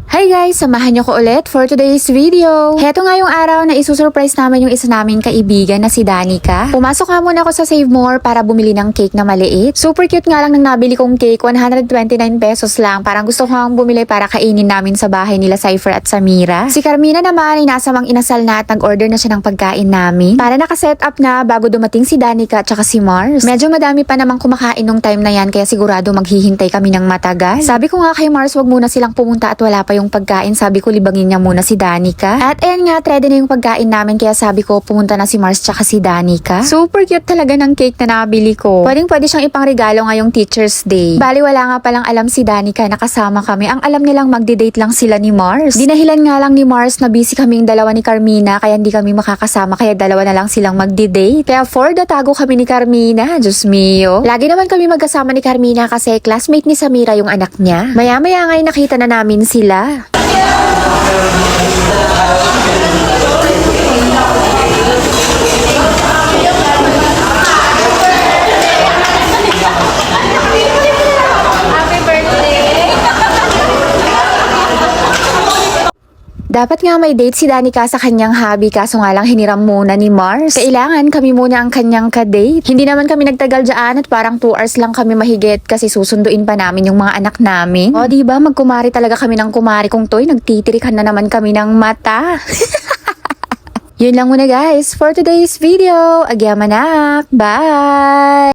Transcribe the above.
Hi guys! Samahan niyo ko ulit for today's video. Heto nga yung araw na isusurprise namin yung isa naming kaibigan na si Danica. Pumasok nga muna ako sa Save More para bumili ng cake na maliit. Super cute nga lang ng nabili kong cake, 129 pesos lang. Parang gusto ko nga bumili para kainin namin sa bahay nila Cypher at Samira. Si Carmina naman ay nasa mang inasal na at nag-order na siya ng pagkain namin. Para nakaset up na bago dumating si Danica at saka si Mars. Medyo madami pa namang kumakain nung time na yan kaya sigurado maghihintay kami ng matagal. Sabi ko nga kay Mars wag muna silang pumunta at wala pa yung pagkain, sabi ko libangin niya muna si Danica. At ayan nga, ready na yung pagkain namin kaya sabi ko pumunta na si Mars tsaka si Danica. Super cute talaga ng cake na nabili ko. Pwede siyang ipangregalo ngayong Teacher's Day. Bali wala nga palang alam si Danica na kasama kami. Ang alam nilang magde-date lang sila ni Mars. Dinahilan nga lang ni Mars na busy kaming dalawa ni Carmina kaya hindi kami makakasama kaya dalawa na lang silang magde-date. Kaya for the tago kami ni Carmina. Diyos mio. Lagi naman kami magkasama ni Carmina kasi classmate ni Samira yung anak niya. Maya-maya nga'y nakita na namin sila. Dapat nga may date si Danica sa kanyang hobby kaso nga lang hiniram muna ni Mars. Kailangan kami muna ang kanyang ka-date. Hindi naman kami nagtagal dyan at parang 2 hours lang kami mahigit kasi susunduin pa namin yung mga anak namin. O diba magkumari talaga kami ng kumari kung to'y nagtitirikan na naman kami ng mata. Yun lang muna guys for today's video. Agyamanak! Bye!